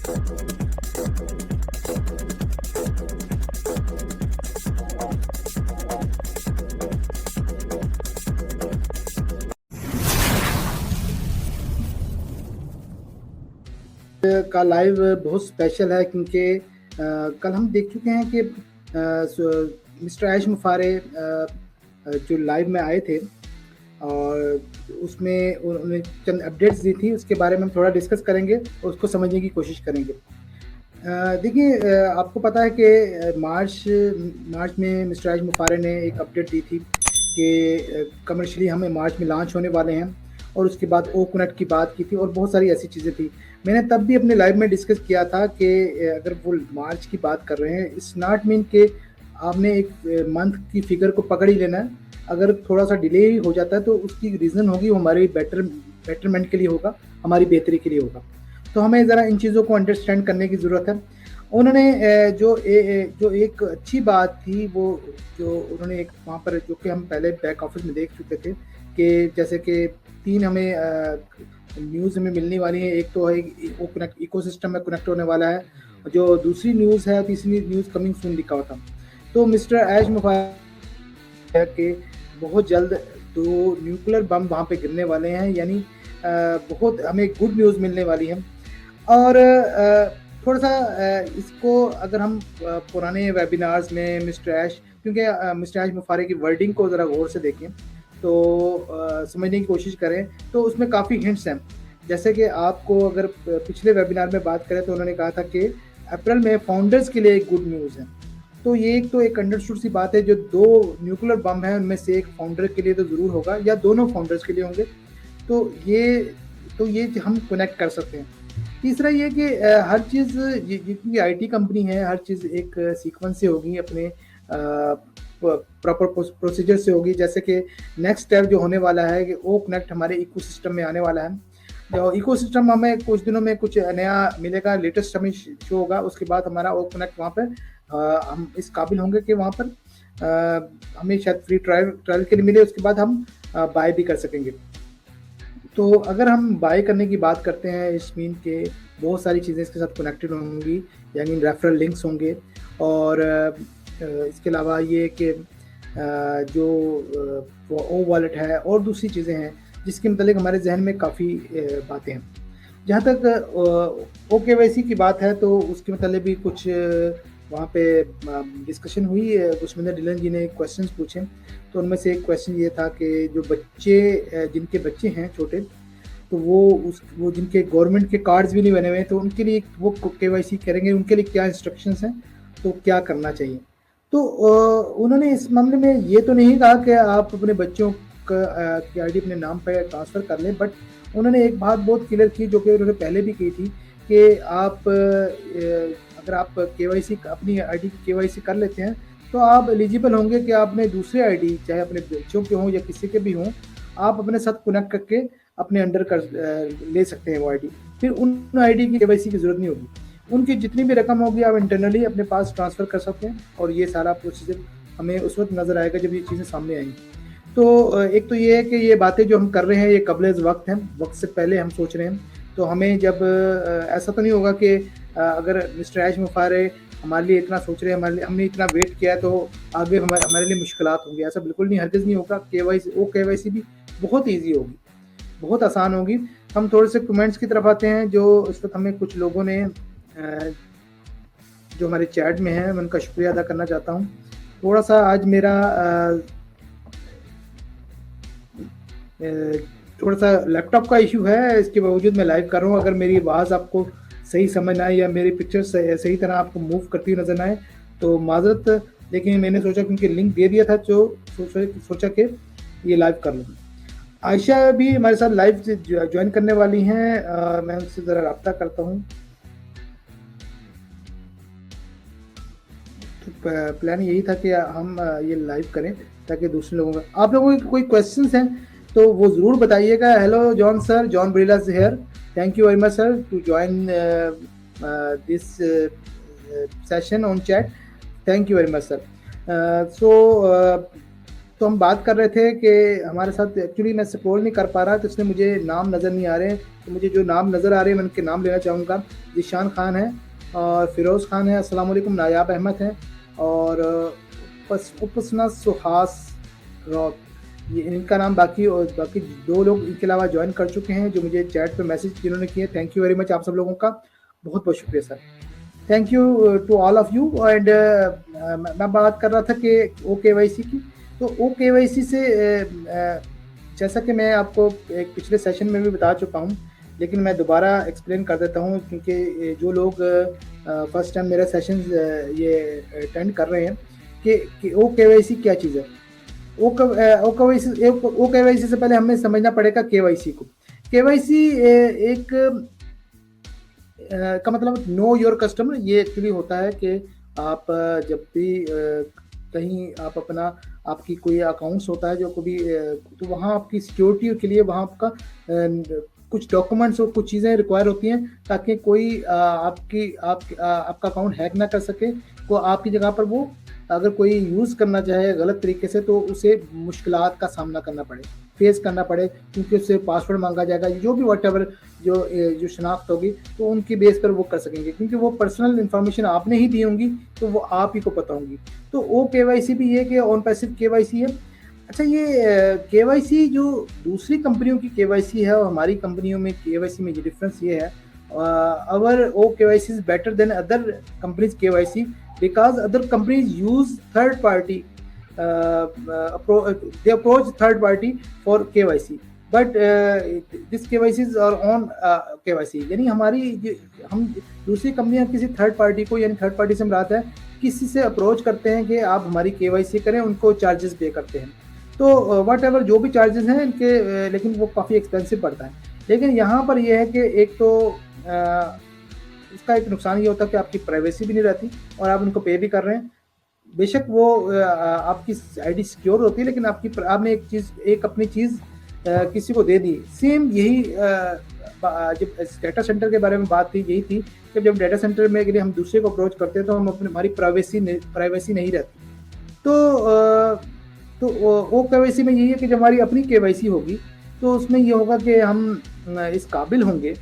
का लाइव बहुत स्पेशल है क्योंकि कल हम देख चुके हैं कि मिस्टर ऐश मुफारे जो लाइव में आए थे और उसमें उन्होंने चंद अपडेट्स दी थी, उसके बारे में हम थोड़ा डिस्कस करेंगे और उसको समझने की कोशिश करेंगे। देखिए, आपको पता है कि मार्च में मिस्टर ऐश मुफारे ने एक अपडेट दी थी कि कमर्शियली हमें मार्च में लॉन्च होने वाले हैं, और उसके बाद ओ कनेक्ट की बात की थी और बहुत सारी ऐसी चीज़ें थी। मैंने तब भी अपने लाइव में डिस्कस किया था कि अगर वो मार्च की बात कर रहे हैं, इट्स नॉट मीन कि आपने एक मंथ की फिगर को पकड़ ही लेना है। अगर थोड़ा सा डिले हो जाता है तो उसकी रीज़न होगी, वो हमारी बेटरमेंट के लिए होगा, हमारी बेहतरी के लिए होगा। तो हमें ज़रा इन चीज़ों को अंडरस्टैंड करने की ज़रूरत है। उन्होंने जो एक अच्छी बात थी, वो जो उन्होंने एक वहाँ पर, जो कि हम पहले बैक ऑफिस में देख चुके थे, कि जैसे कि 3 हमें न्यूज़ हमें मिलने वाली है। एक तो है वो कनेक्ट इकोसिस्टम में कनेक्ट होने वाला है, जो दूसरी न्यूज़ है, तीसरी न्यूज़ कमिंग सून लिखा हुआ था। तो मिस्टर ऐश मुफार के बहुत जल्द 2 न्यूक्लियर बम वहाँ पे गिरने वाले हैं, यानी बहुत हमें गुड न्यूज़ मिलने वाली है। और थोड़ा सा इसको अगर हम पुराने वेबिनार्स में मिस्टर ऐश, क्योंकि मिस्टर ऐश मुफारे की वर्डिंग को ज़रा गौर से देखें तो समझने की कोशिश करें, तो उसमें काफ़ी हिंट्स हैं। जैसे कि आपको अगर पिछले वेबिनार में बात करें तो उन्होंने कहा था कि अप्रैल में फाउंडर्स के लिए एक गुड न्यूज़ है। तो ये एक अंडरस्टूड सी बात है, जो 2 न्यूक्लियर बम हैं उनमें से एक फाउंडर के लिए तो ज़रूर होगा, या दोनों फाउंडर्स के लिए होंगे। तो ये हम कनेक्ट कर सकते हैं। तीसरा ये कि हर चीज़, जितनी आईटी कंपनी है, हर चीज़ एक सीक्वेंस से होगी, अपने प्रॉपर प्रोसीजर से होगी। जैसे कि नेक्स्ट स्टेप जो होने वाला है कि ओ कनेक्ट हमारे इकोसिस्टम में आने वाला है। जो इकोसिस्टम हमें कुछ दिनों में कुछ नया मिलेगा, लेटेस्ट हमें शो होगा। उसके बाद हमारा ओ कनेक्ट वहाँ पर हम इस काबिल होंगे कि वहाँ पर हमें शायद फ्री ट्रायल के लिए मिले। उसके बाद हम बाय भी कर सकेंगे। तो अगर हम बाय करने की बात करते हैं, इस मीन के बहुत सारी चीज़ें इसके साथ कनेक्टेड होंगी, यानी रेफरल लिंक्स होंगे। और इसके अलावा ये कि जो ओ वॉलेट है और दूसरी चीज़ें हैं जिसके मतलब हमारे जहन में काफ़ी बातें हैं। जहाँ तक ओ KYC की बात है तो उसके मतलब भी कुछ वहाँ पे डिस्कशन हुई। खुशमिंदर डिलन जी ने क्वेश्चंस पूछे, तो उनमें से एक क्वेश्चन ये था कि जो बच्चे जिनके बच्चे हैं छोटे, तो वो जिनके गवर्नमेंट के कार्ड्स भी नहीं बने हुए हैं, तो उनके लिए वो KYC करेंगे, उनके लिए क्या इंस्ट्रक्शंस हैं, तो क्या करना चाहिए। तो उन्होंने इस मामले में ये तो नहीं कहा कि आप अपने बच्चों की आईडी अपने नाम पर ट्रांसफ़र कर लें, बट उन्होंने एक बात बहुत क्लियर की, जो कि उन्होंने पहले भी की थी, कि आप अगर आप KYC अपनी आईडी की KYC कर लेते हैं तो आप एलिजिबल होंगे कि आपने दूसरे आईडी, चाहे अपने बच्चों के हों या किसी के भी हों, आप अपने साथ कनेक्ट करके अपने अंडर कर ले सकते हैं वो आईडी। फिर उन आईडी की KYC की ज़रूरत नहीं होगी। उनकी जितनी भी रकम होगी आप इंटरनली अपने पास ट्रांसफ़र कर सकते हैं, और ये सारा प्रोसीजर हमें उस वक्त नज़र आएगा जब ये चीज़ें सामने आएंगी। तो एक तो ये है कि ये बातें जो हम कर रहे हैं ये क़ब्ल वक्त हैं, वक्त से पहले हम सोच रहे हैं। तो हमें जब ऐसा तो नहीं होगा कि अगर मिस्टर ऐश मुफारे हमारे लिए इतना सोच रहे हैं, हमारे लिए हमने इतना वेट किया, तो आगे हमारे लिए मुश्किलात होंगी। ऐसा बिल्कुल नहीं, हरगिज़ नहीं होगा। KYC भी बहुत ईजी होगी, बहुत आसान होगी। हम थोड़े से कमेंट्स की तरफ आते हैं, जो इस वक्त हमें कुछ लोगों ने जो हमारे चैट में हैं, मैं उनका शुक्रिया अदा करना चाहता हूँ। थोड़ा सा आज मेरा थोड़ा सा लैपटॉप का इशू है, इसके बावजूद मैं लाइव कर रहा हूँ। अगर मेरी आवाज़ आपको सही समझ ना आए या मेरी पिक्चर सही तरह आपको मूव करती हुई नजर ना आए तो माजरत, लेकिन मैंने सोचा क्योंकि लिंक दे दिया था, तो सोचा कि ये लाइव कर लूँ। आयशा भी हमारे साथ लाइव ज्वाइन करने वाली हैं, मैं उनसे ज़रा रब्ता करता हूँ। तो प्लान यही था कि हम ये लाइव करें ताकि दूसरे लोगों का, आप लोगों के कोई क्वेश्चंस हैं तो वो ज़रूर बताइएगा। Hello John sir, John Brilla is here, thank you very much sir to join this session on chat, thank you very much sir. तो हम बात कर रहे थे कि हमारे साथ एक्चुअली मैं स्क्रॉल नहीं कर पा रहा, तो इसलिए मुझे नाम नज़र नहीं आ रहे हैं। तो मुझे जो नाम नज़र आ रहे हैं मैं उनके नाम लेना चाहूँगा। ज़ीशान खान है और फ़िरोज़ खान है, अस्सलाम वालेकुम, नायाब अहमद हैं और उपसना सुहास रॉक, ये इनका नाम। बाकी 2 लोग इनके अलावा ज्वाइन कर चुके हैं जो मुझे चैट पे मैसेज जिन्होंने किए। थैंक यू वेरी मच आप सब लोगों का, बहुत बहुत शुक्रिया sir. Thank you to all of you. And मैं बात कर रहा था कि OKYC की। तो OKYC से जैसा कि मैं आपको एक पिछले सेशन में भी बता चुका हूँ, लेकिन मैं दोबारा एक्सप्लेन कर देता हूँ क्योंकि जो लोग फर्स्ट टाइम मेरा सेशन ये अटेंड कर रहे हैं कि OKYC क्या चीज़ है। OKYC से पहले हमें समझना पड़ेगा KYC को। KYC एक का मतलब नो योर कस्टमर। ये एक्चुअली होता है कि आप जब भी कहीं आप अपना आपकी कोई अकाउंट्स होता है जो कभी तो वहाँ आपकी सिक्योरिटी के लिए वहाँ आपका कुछ डॉक्यूमेंट्स और कुछ चीज़ें रिक्वायर होती हैं ताकि कोई आपका अकाउंट हैक ना कर सके। को आपकी जगह पर वो अगर कोई यूज़ करना चाहे गलत तरीके से तो उसे मुश्किलात का सामना करना पड़े, फेस करना पड़े, क्योंकि उससे पासवर्ड मांगा जाएगा, जो भी व्हाटएवर जो शनाख्त होगी तो उनकी बेस पर वो कर सकेंगे, क्योंकि वो पर्सनल इन्फॉर्मेशन आपने ही दी होंगी तो वो आप ही को पता होंगी। तो OKYC भी ये कि ऑन पैसिव KYC है। अच्छा, ये KYC जो दूसरी कंपनियों की KYC है और हमारी कंपनियों में KYC में ये डिफरेंस ये है, our OKYC is better than other companies KYC because other companies use third party they approach third party for KYC, but this KYCs are on KYC। यानी हम दूसरी कंपनियां किसी थर्ड पार्टी को, यानी थर्ड पार्टी से मुराद है किसी से अप्रोच करते हैं कि आप हमारी KYC करें, उनको चार्जेस पे करते हैं। तो वट एवर जो भी चार्जेस हैं इनके, लेकिन वो काफ़ी एक्सपेंसिव पड़ता है। लेकिन यहाँ पर यह है कि एक तो इसका एक नुकसान ये होता है कि आपकी प्राइवेसी भी नहीं रहती और आप उनको पे भी कर रहे हैं। बेशक वो आपकी आईडी सिक्योर होती है, लेकिन आपने एक अपनी चीज़ किसी को दे दी। सेम यही जब डाटा सेंटर के बारे में बात थी, यही थी कि जब डाटा सेंटर में के लिए हम दूसरे को अप्रोच करते हैं तो हमारी प्राइवेसी नहीं रहती। तो OKYC में यही है कि जब हमारी अपनी KYC होगी तो उसमें ये होगा कि हम इस काबिल होंगे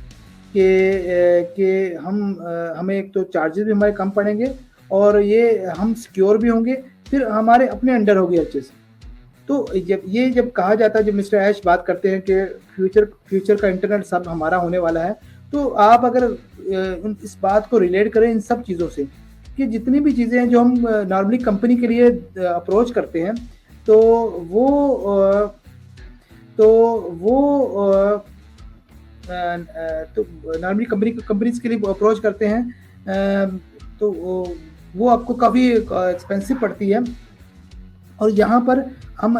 कि हमें एक तो चार्जेस भी हमारे कम पड़ेंगे और ये हम सिक्योर भी होंगे, फिर हमारे अपने अंडर होगी हर चीज़। तो जब कहा जाता है, जब मिस्टर ऐश बात करते हैं कि फ्यूचर का इंटरनेट सब हमारा होने वाला है, तो आप अगर इस बात को रिलेट करें इन सब चीज़ों से कि जितनी भी चीज़ें हैं जो हम नॉर्मली कंपनी के लिए अप्रोच करते हैं तो वो नॉर्मली कंपनीज के लिए अप्रोच करते हैं तो वो आपको काफ़ी एक्सपेंसिव पड़ती है और यहाँ पर हम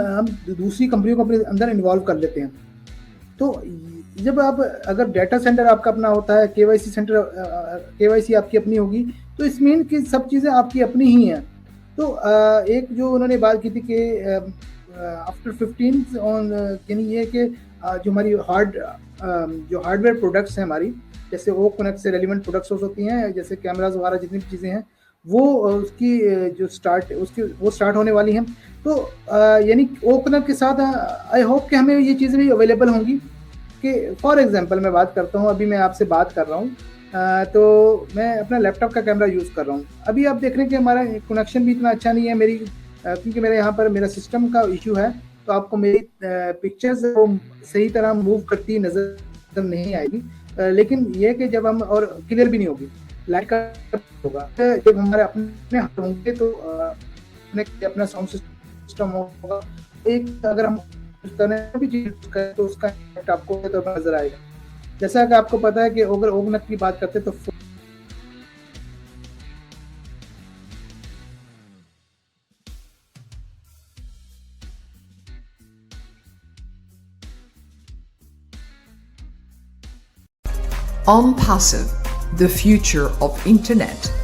दूसरी कंपनियों को अपने अंदर इन्वॉल्व कर लेते हैं। तो जब आप अगर डाटा सेंटर आपका अपना होता है, KYC आपकी अपनी होगी, तो इस मीन कि सब चीज़ें आपकी अपनी ही हैं। तो एक जो उन्होंने बात की थी कि आफ्टर 15 ऑन, यानी ये कि जो हमारी हार्डवेयर प्रोडक्ट्स हैं हमारी, जैसे OConnect से रेलिवेंट प्रोडक्ट्स होती हैं, जैसे कैमराज वगैरह जितनी भी चीज़ें हैं वो उसकी जो स्टार्ट होने वाली हैं। तो यानी OConnect के साथ आई होप कि हमें ये चीज़ें भी अवेलेबल होंगी कि फॉर एग्जांपल मैं बात करता हूँ, अभी मैं आपसे बात कर रहा हूँ तो मैं अपना लैपटॉप का कैमरा यूज़ कर रहा हूँ। अभी आप देख रहे हैं कि हमारा कनेक्शन भी इतना अच्छा नहीं है मेरी, क्योंकि मेरे यहाँ पर मेरा सिस्टम का इशू है, तो आपको मेरी पिक्चर्स वो सही तरह मूव करती नज़र नहीं आएगी। लेकिन ये कि जब हम, और क्लियर भी नहीं होगी, लाइक होगा जब हमारे अपने हाथ होंगे तो अपना साउंड सिस्टम होगा। एक अगर हम भी चीज़ करें तो उसका आपको तो नजर आएगा। जैसा कि आपको पता है कि अगर OConnect की बात करते तो OnPassive, the future of internet.